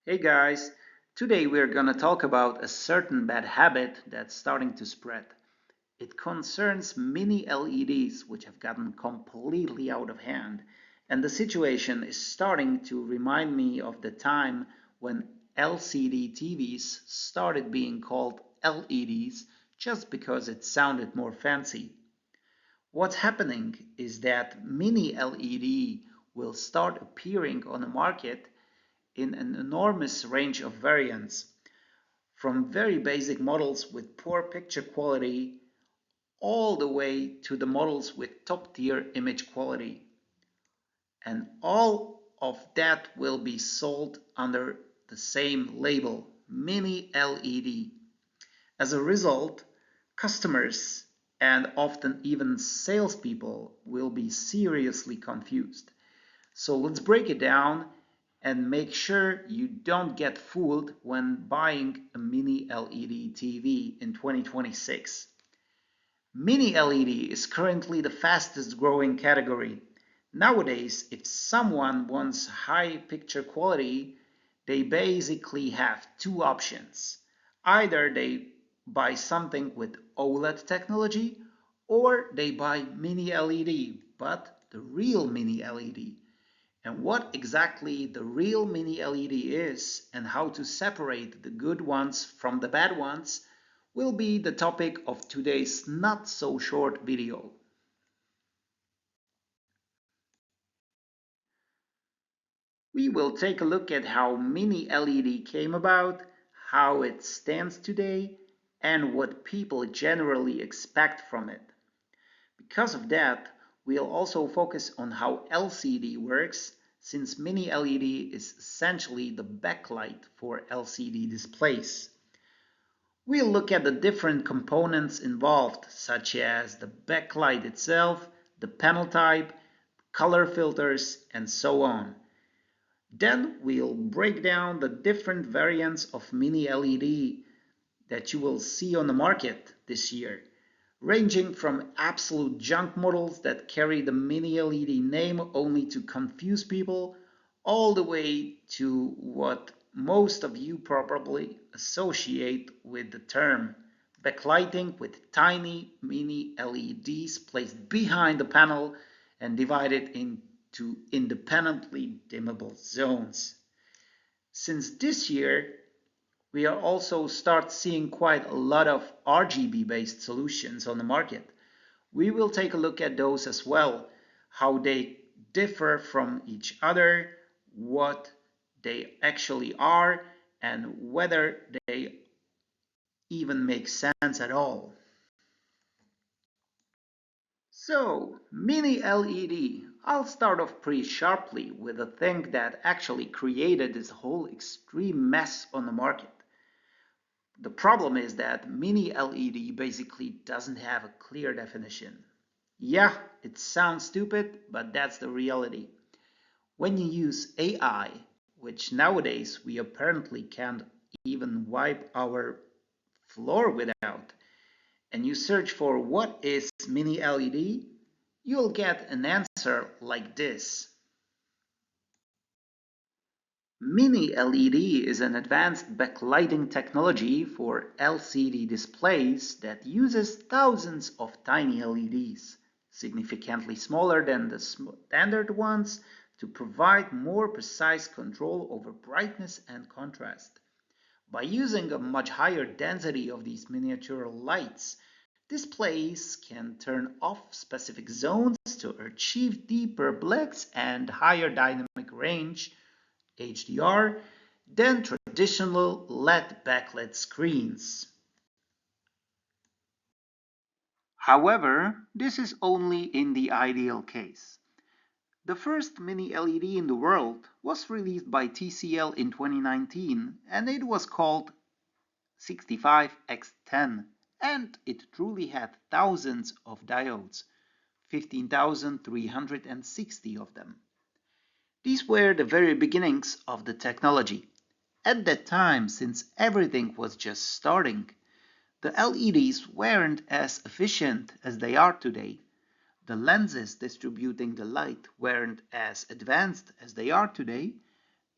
Hey guys, today we're gonna talk about a certain bad habit that's starting to spread. It concerns mini LEDs, which have gotten completely out of hand, and the situation is starting to remind me of the time when LCD TVs started being called LEDs just because it sounded more fancy. What's happening is that mini LED will start appearing on the market in an enormous range of variants, from very basic models with poor picture quality all the way to the models with top tier image quality. And all of that will be sold under the same label, Mini LED. As a result, customers and often even salespeople will be seriously confused. So let's break it down and make sure you don't get fooled when buying a mini LED TV in 2026. Mini LED is currently the fastest growing category. Nowadays, if someone wants high picture quality, they basically have two options. Either they buy something with OLED technology or they buy mini LED, but the real mini LED. And what exactly the real mini LED is and how to separate the good ones from the bad ones will be the topic of today's not so short video. We will take a look at how mini LED came about, how it stands today, and what people generally expect from it. Because of that, we'll also focus on how LCD works, since mini LED is essentially the backlight for LCD displays. We'll look at the different components involved, such as the backlight itself, the panel type, color filters, and so on. Then we'll break down the different variants of mini LED that you will see on the market this year, ranging from absolute junk models that carry the mini LED name only to confuse people, all the way to what most of you probably associate with the term backlighting, with tiny mini LEDs placed behind the panel and divided into independently dimmable zones. Since this year, we are also start seeing quite a lot of RGB based solutions on the market. We will take a look at those as well, how they differ from each other, what they actually are, and whether they even make sense at all. So, mini LED. I'll start off pretty sharply with the thing that actually created this whole extreme mess on the market. The problem is that mini LED basically doesn't have a clear definition. Yeah, it sounds stupid, but that's the reality. When you use AI, which nowadays we apparently can't even wipe our floor without, and you search for what is mini LED, you'll get an answer like this. Mini LED is an advanced backlighting technology for LCD displays that uses thousands of tiny LEDs, significantly smaller than the standard ones, to provide more precise control over brightness and contrast. By using a much higher density of these miniature lights, displays can turn off specific zones to achieve deeper blacks and higher dynamic range HDR than traditional LED backlit screens. However, this is only in the ideal case. The first mini LED in the world was released by TCL in 2019 and it was called 65X10 and it truly had thousands of diodes, 15,360 of them. These were the very beginnings of the technology. At that time, since everything was just starting, the LEDs weren't as efficient as they are today. The lenses distributing the light weren't as advanced as they are today,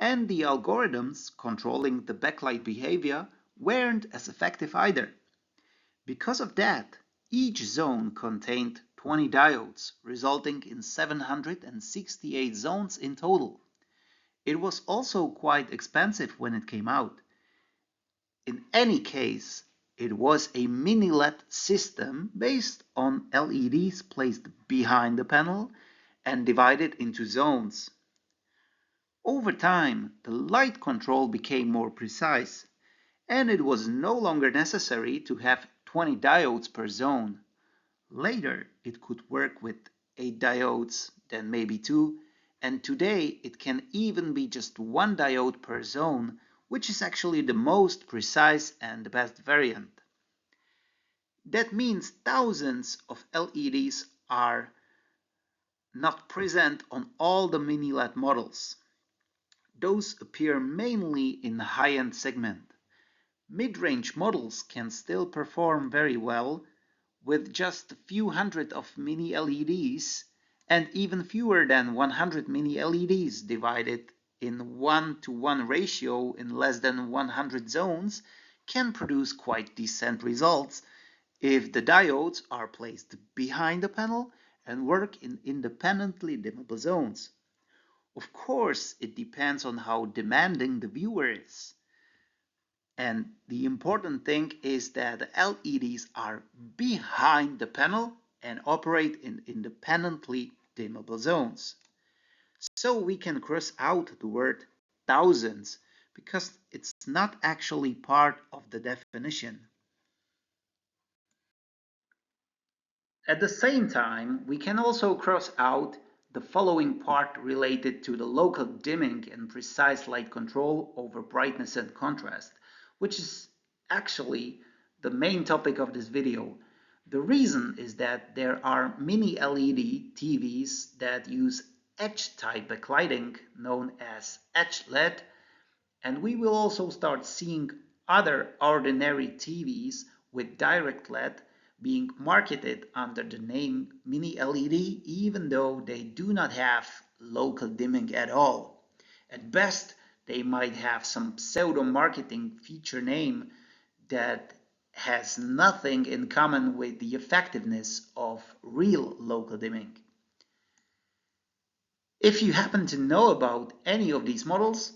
and the algorithms controlling the backlight behavior weren't as effective either. Because of that, each zone contained 20 diodes, resulting in 768 zones in total. It was also quite expensive when it came out. In any case, it was a mini-LED system based on LEDs placed behind the panel and divided into zones. Over time, the light control became more precise, and it was no longer necessary to have 20 diodes per zone. Later, it could work with 8 diodes, then maybe 2, and today it can even be just 1 diode per zone, which is actually the most precise and the best variant. That means thousands of LEDs are not present on all the mini-LED models. Those appear mainly in the high-end segment. Mid-range models can still perform very well with just a few hundred of mini LEDs and even fewer than 100 mini LEDs divided in 1:1 ratio in less than 100 zones can produce quite decent results if the diodes are placed behind the panel and work in independently dimmable zones. Of course, it depends on how demanding the viewer is. And the important thing is that the LEDs are behind the panel and operate in independently dimmable zones. So we can cross out the word thousands because it's not actually part of the definition. At the same time, we can also cross out the following part related to the local dimming and precise light control over brightness and contrast, which is actually the main topic of this video. The reason is that there are mini LED TVs that use edge type backlighting known as edge LED, and we will also start seeing other ordinary TVs with direct LED being marketed under the name Mini LED, even though they do not have local dimming at all. At best, they might have some pseudo marketing feature name that has nothing in common with the effectiveness of real local dimming. If you happen to know about any of these models,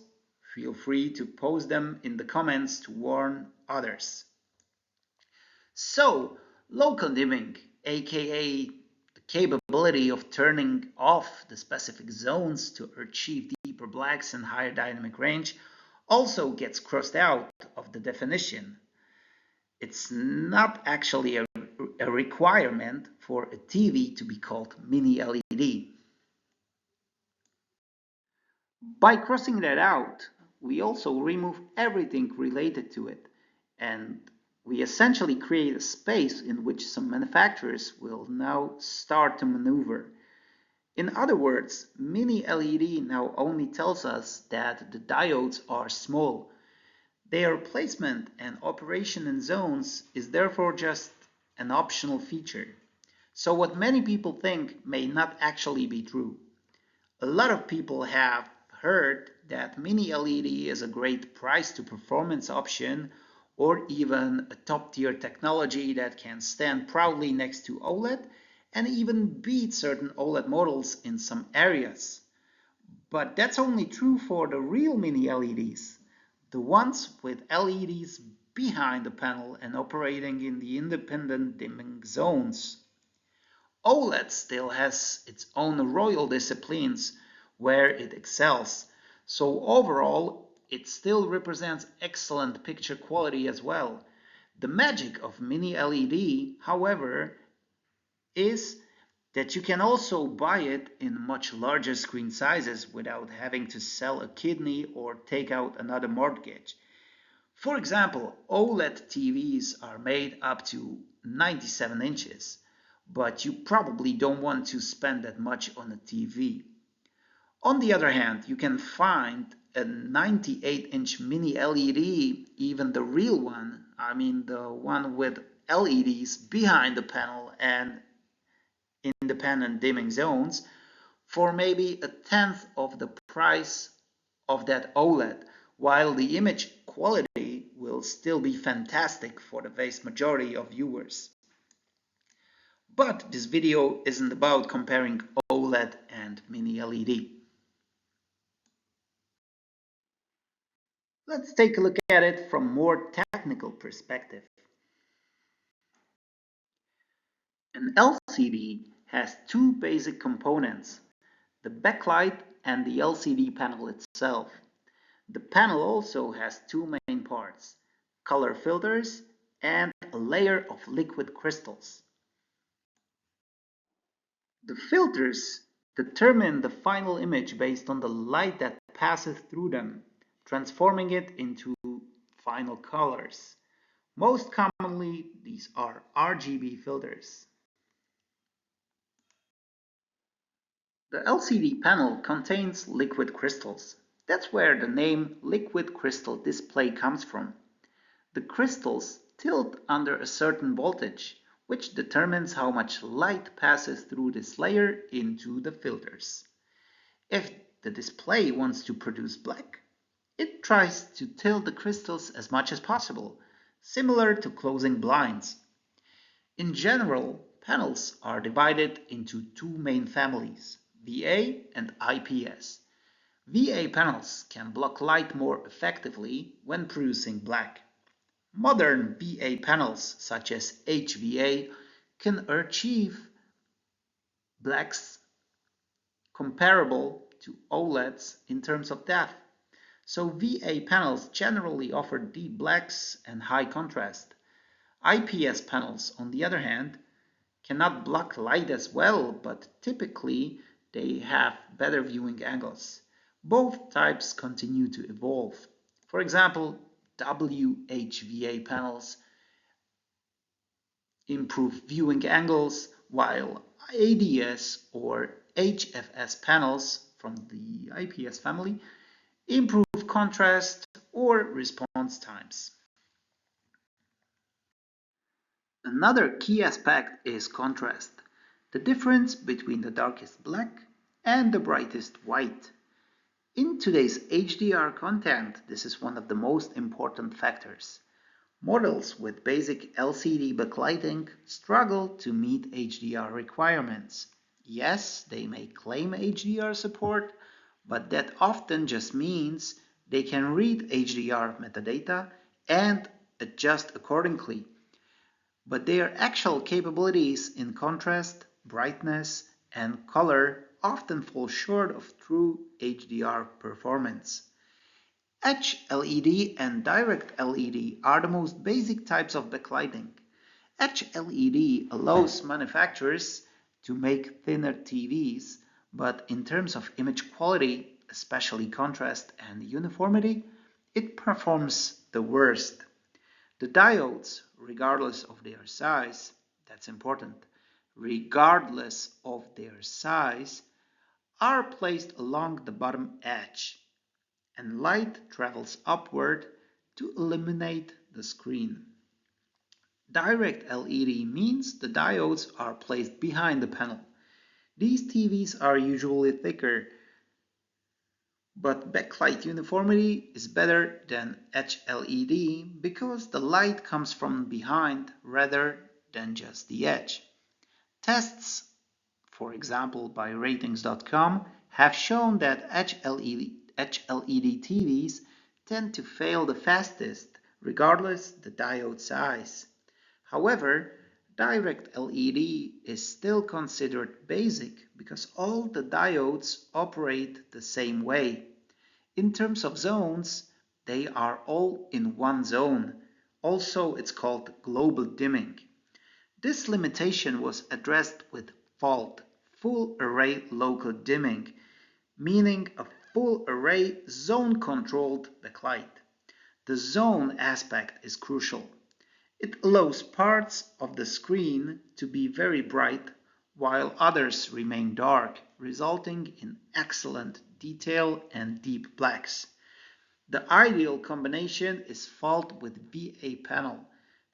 feel free to post them in the comments to warn others. So, local dimming, aka the capability of turning off the specific zones to achieve deeper blacks and higher dynamic range, also gets crossed out of the definition. It's not actually a requirement for a TV to be called mini LED. By crossing that out, we also remove everything related to it, and we essentially create a space in which some manufacturers will now start to maneuver. In other words, mini LED now only tells us that the diodes are small. Their placement and operation in zones is therefore just an optional feature. So what many people think may not actually be true. A lot of people have heard that mini LED is a great price to performance option or even a top tier technology that can stand proudly next to OLED and even beat certain OLED models in some areas. But that's only true for the real mini LEDs, the ones with LEDs behind the panel and operating in the independent dimming zones. OLED still has its own royal disciplines where it excels, so overall it still represents excellent picture quality as well. The magic of mini LED, however, is that you can also buy it in much larger screen sizes without having to sell a kidney or take out another mortgage. For example, OLED TVs are made up to 97 inches, but you probably don't want to spend that much on a TV. On the other hand, you can find a 98-inch mini LED, even the real one, I mean the one with LEDs behind the panel and independent dimming zones, for maybe a tenth of the price of that OLED, while the image quality will still be fantastic for the vast majority of viewers. But this video isn't about comparing OLED and mini LED. Let's take a look at it from a more technical perspective. An LCD has two basic components, the backlight and the LCD panel itself. The panel also has two main parts, color filters and a layer of liquid crystals. The filters determine the final image based on the light that passes through them, transforming it into final colors. Most commonly, these are RGB filters. The LCD panel contains liquid crystals. That's where the name liquid crystal display comes from. The crystals tilt under a certain voltage, which determines how much light passes through this layer into the filters. If the display wants to produce black, it tries to tilt the crystals as much as possible, similar to closing blinds. In general, panels are divided into two main families, VA and IPS. VA panels can block light more effectively when producing black. Modern VA panels, such as HVA, can achieve blacks comparable to OLEDs in terms of depth. So VA panels generally offer deep blacks and high contrast. IPS panels, on the other hand, cannot block light as well, but typically they have better viewing angles. Both types continue to evolve. For example, WHVA panels improve viewing angles, while ADS or HFS panels from the IPS family improve contrast or response times. Another key aspect is contrast, the difference between the darkest black and the brightest white. In today's HDR content, this is one of the most important factors. Models with basic LCD backlighting struggle to meet HDR requirements. Yes, they may claim HDR support, but that often just means they can read HDR metadata and adjust accordingly. But their actual capabilities in contrast, brightness, and color often fall short of true HDR performance. Edge LED and direct LED are the most basic types of backlighting. Edge LED allows manufacturers to make thinner TVs, but in terms of image quality, especially contrast and uniformity, it performs the worst. The diodes, regardless of their size, that's important, regardless of their size, are placed along the bottom edge, and light travels upward to illuminate the screen. Direct LED means the diodes are placed behind the panel. These TVs are usually thicker, but backlight uniformity is better than Edge LED because the light comes from behind rather than just the edge. Tests, for example by ratings.com, have shown that Edge LED TVs tend to fail the fastest regardless the diode size. However, direct LED is still considered basic because all the diodes operate the same way. In terms of zones, they are all in one zone. Also, it's called global dimming. This limitation was addressed with FALT, full array local dimming, meaning a full array zone controlled backlight. The zone aspect is crucial. It allows parts of the screen to be very bright while others remain dark, resulting in excellent detail and deep blacks. The ideal combination is FALT with VA panel,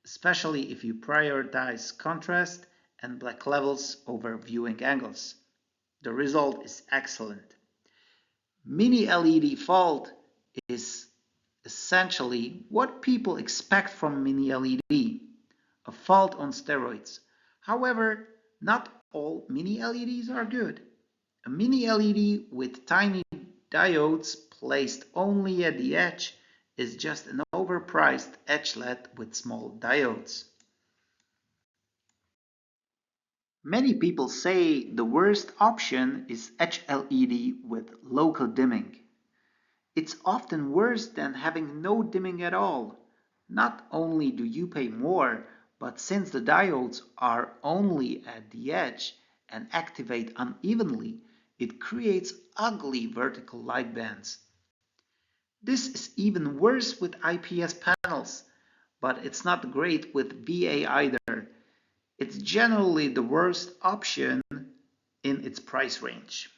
especially if you prioritize contrast and black levels over viewing angles. The result is excellent. Mini LED fault is essentially what people expect from mini LED, a fault on steroids. However, not all mini LEDs are good. A mini LED with tiny diodes placed only at the edge is just an overpriced edge LED with small diodes. Many people say the worst option is edge LED with local dimming. It's often worse than having no dimming at all. Not only do you pay more, but since the diodes are only at the edge and activate unevenly, it creates ugly vertical light bands. This is even worse with IPS panels, but it's not great with VA either. It's generally the worst option in its price range.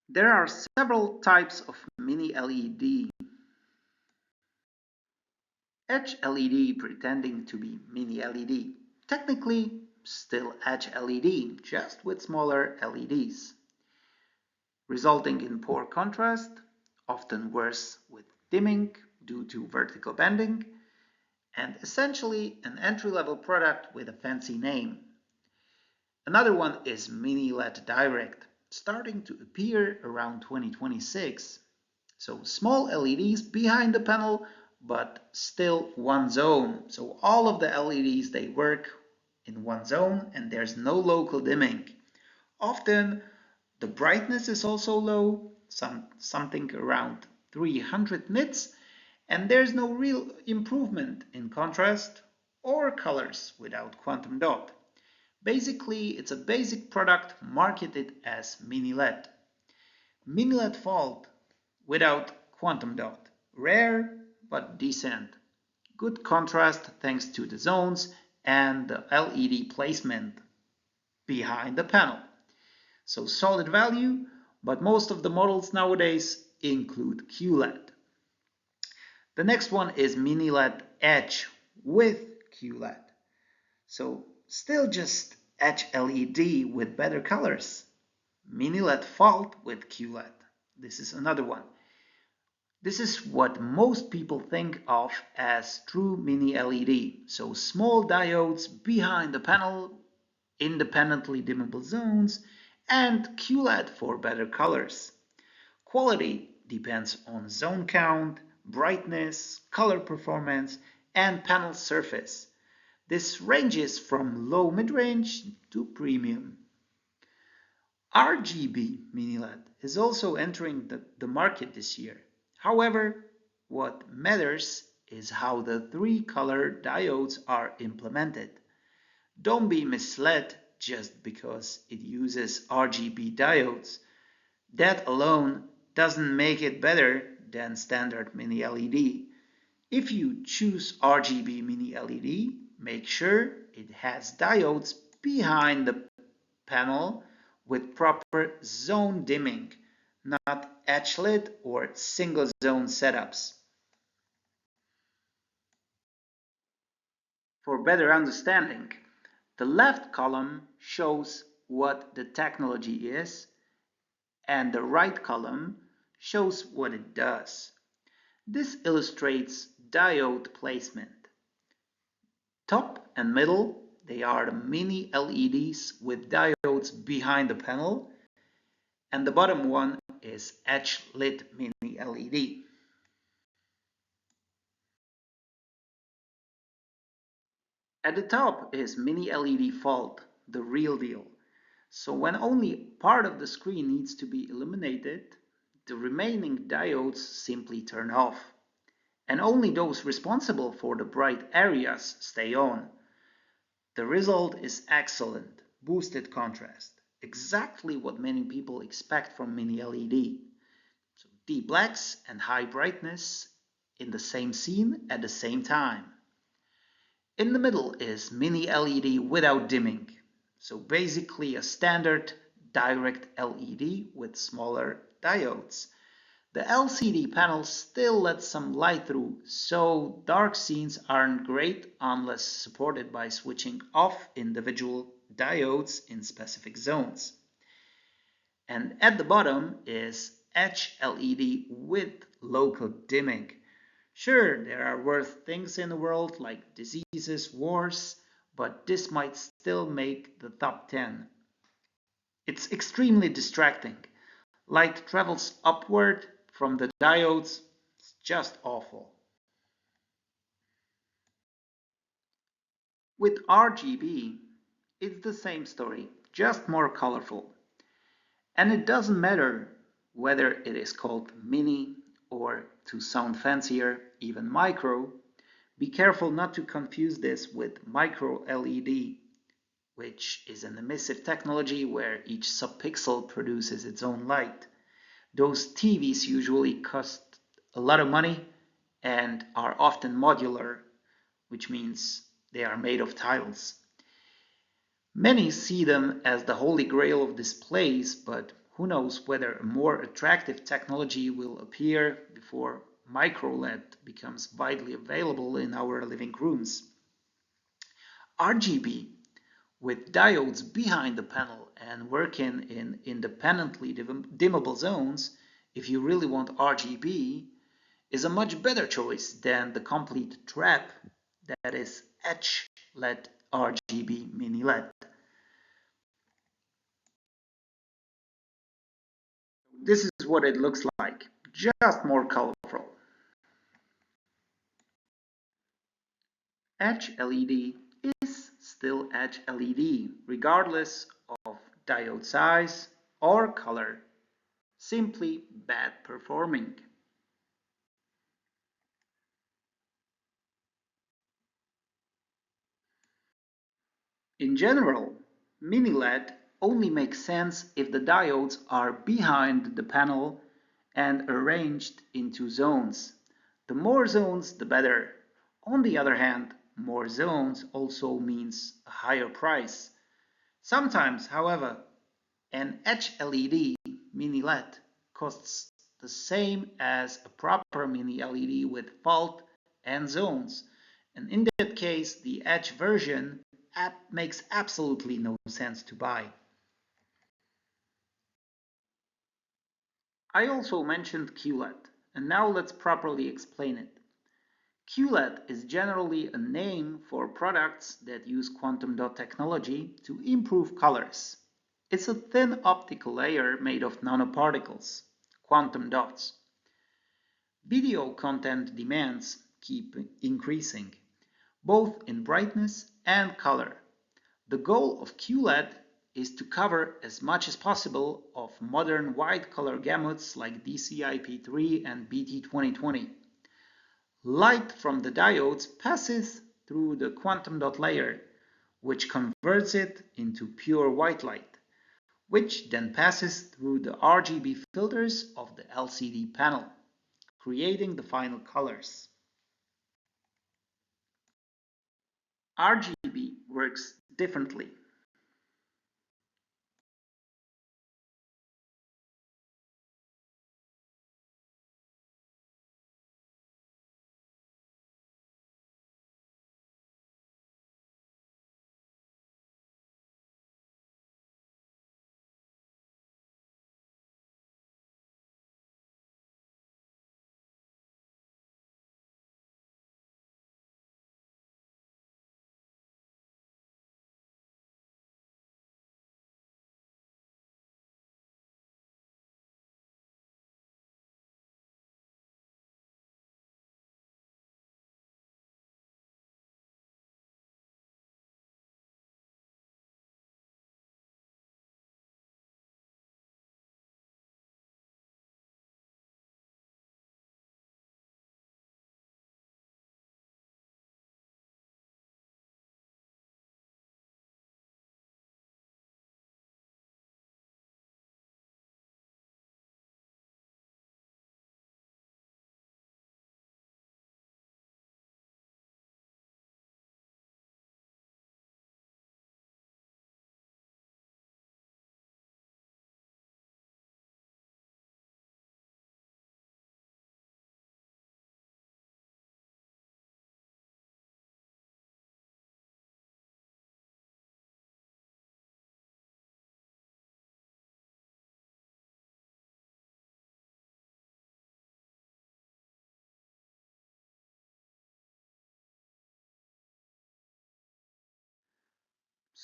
There are several types of mini LED. Edge LED pretending to be mini LED. Technically, still Edge LED, just with smaller LEDs. Resulting in poor contrast, often worse with dimming due to vertical bending, and essentially an entry-level product with a fancy name. Another one is Mini LED Direct, starting to appear around 2026. So small LEDs behind the panel, but still one zone. So all of the LEDs, they work in one zone and there's no local dimming. Often the brightness is also low, something around 300 nits, and there's no real improvement in contrast or colors without quantum dot. Basically, it's a basic product marketed as mini LED. Mini LED fault without quantum dot. Rare but decent. Good contrast thanks to the zones and the LED placement behind the panel. So solid value, but most of the models nowadays include QLED. The next one is Mini LED Edge with QLED. So still just Edge LED with better colors. Mini LED fault with QLED. This is another one. This is what most people think of as true mini LED. So small diodes behind the panel, independently dimmable zones, and QLED for better colors. Quality depends on zone count, brightness, color performance, and panel surface. This ranges from low mid-range to premium. RGB mini LED is also entering the market this year. However, what matters is how the three color diodes are implemented. Don't be misled just because it uses RGB diodes. That alone doesn't make it better than standard mini LED. If you choose RGB mini LED, make sure it has diodes behind the panel with proper zone dimming, not edge lit or single zone setups. For better understanding, the left column shows what the technology is, and the right column shows what it does. This illustrates diode placement. Top and middle, they are the mini LEDs with diodes behind the panel, and the bottom one is edge lit mini LED. At the top is mini LED fault, the real deal. So when only part of the screen needs to be illuminated, the remaining diodes simply turn off. And only those responsible for the bright areas stay on. The result is excellent, boosted contrast. Exactly what many people expect from mini LED. So deep blacks and high brightness in the same scene at the same time. In the middle is mini LED without dimming. So basically a standard direct LED with smaller diodes. The LCD panel still lets some light through, so dark scenes aren't great unless supported by switching off individual diodes in specific zones. And at the bottom is HLED with local dimming. Sure, there are worse things in the world like diseases, wars, but this might still make the top 10. It's extremely distracting. Light travels upward from the diodes. It's just awful. With RGB, it's the same story, just more colorful. And it doesn't matter whether it is called mini or, to sound fancier, even micro. Be careful not to confuse this with micro LED, which is an emissive technology where each subpixel produces its own light. Those TVs usually cost a lot of money and are often modular, which means they are made of tiles. Many see them as the holy grail of displays, but who knows whether a more attractive technology will appear before microLED becomes widely available in our living rooms. RGB, with diodes behind the panel and working in independently dimmable zones, if you really want RGB, is a much better choice than the complete trap that is HLED RGB mini LED. This is what it looks like, just more colorful. Edge LED is still Edge LED, regardless of diode size or color, simply bad performing. In general, mini LED only makes sense if the diodes are behind the panel and arranged into zones. The more zones, the better. On the other hand, more zones also means a higher price. Sometimes, however, an HLED mini LED costs the same as a proper mini LED with fault and zones. And in that case, the Edge version makes absolutely no sense to buy. I also mentioned QLED, and now let's properly explain it. QLED is generally a name for products that use quantum dot technology to improve colors. It's a thin optical layer made of nanoparticles, quantum dots. Video content demands keep increasing, both in brightness and color. The goal of QLED is to cover as much as possible of modern wide color gamuts like DCI-P3 and BT2020. Light from the diodes passes through the quantum dot layer, which converts it into pure white light, which then passes through the RGB filters of the LCD panel, creating the final colors. RGB works differently.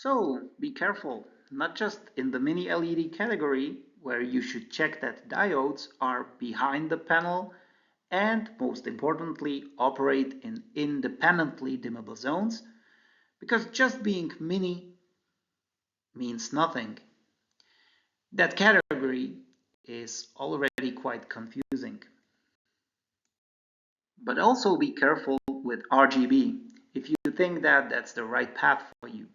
So be careful, not just in the mini LED category, where you should check that diodes are behind the panel and, most importantly, operate in independently dimmable zones, because just being mini means nothing. That category is already quite confusing. But also be careful with RGB if you think that that's the right path for you.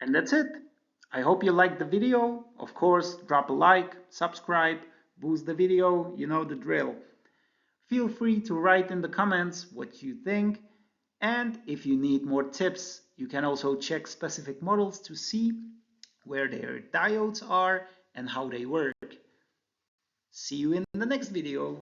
And that's it. I hope you liked the video. Of course, drop a like, subscribe, boost the video, you know the drill. Feel free to write in the comments what you think, and if you need more tips, you can also check specific models to see where their diodes are and how they work. See you in the next video.